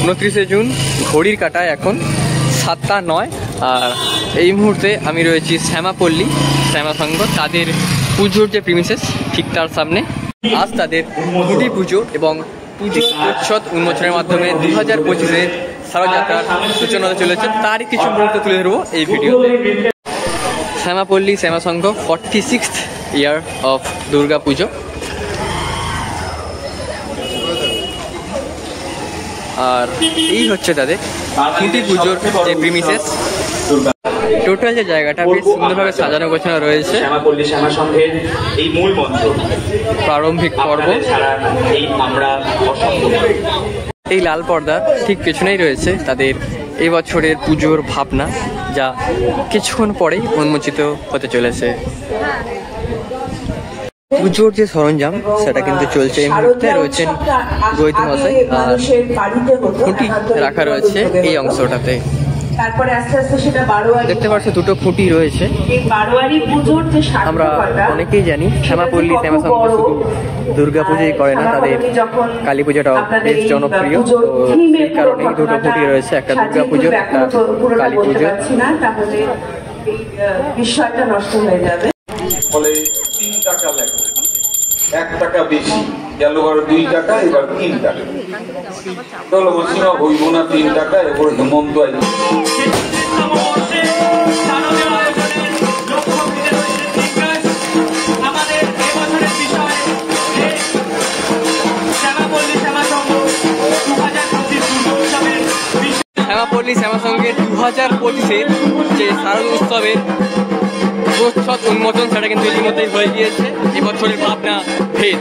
উনত্রিশে জুন, ঘড়ির কাঁটায় এখন 7টা 9। আর এই মুহূর্তে আমি রয়েছি শ্যামাপল্লী শ্যামা সংঘ, তাদের পুজোর যে প্রিমিসেস ঠিক তার সামনে। আজ তাদের খুঁটি পুজো এবং পুজো উৎসব উন্মোচনের মাধ্যমে 2025-এর শারদযাত্রার সূচনা হতে চলেছে, তারই কিছু মুহূর্ত তুলে ধরবো এই ভিডিওতে। শ্যামাপল্লী শ্যামা সংঘ 46th ইয়ার অফ দুর্গা পুজো। আর এই হচ্ছে তাদের খুঁটি পুজোর যে প্রিমিসেস। টোটাল যে জায়গাটা বেশ সুন্দরভাবে সাজানো গোছানো রয়েছে। শ্যামাপল্লী শ্যামা সংঘের এই মূল মন্ত্র, প্রারম্ভিক পর্ব। এই লাল পর্দা ঠিক পেছনেই রয়েছে তাদের এই বছরের পুজোর ভাবনা, যা কিছুক্ষণ পরেই উন্মোচিত হতে চলেছে। পুজোর যে সরঞ্জাম সেটা কিন্তু চলছে এই মুহূর্তে। রয়েছেন গৌতম মশাই, আর খুঁটি রাখা রয়েছে এই অংশটাতে। তারপরে আস্তে আস্তে সেটা বারোয়ারি, দেখতে পাচ্ছ দুটো খুঁটি রয়েছে। এই বারোয়ারি পুজোর যে আমরা অনেকেই জানি শ্যামাপল্লী শ্যামা সংঘ শুধু দুর্গা পুজোই করে না, তাদের কালী পুজোটাও বেশ জনপ্রিয়। তো সেই কারণেই দুটো খুঁটি রয়েছে, একটা দুর্গা পুজো, একটা কালী পুজো। তাহলে এই বিষয়টা নষ্ট হয়ে যাবে। ফলে 3 টাকা লাগবে, 1 টাকা বেশি গেল, 2 টাকা, এবার 3 টাকা। চলো বসিমা হইব না 3 টাকা, এরপরে হেমন্ত আইবে। শ্যামাপল্লী শ্যামা সংঘের 2025-এর যে শারদ উৎসবের প্রচ্ছদ উন্মোচন সেটা কিন্তু ইতিমধ্যেই হয়ে গিয়েছে। এবছরের ভাবনা ভেদ।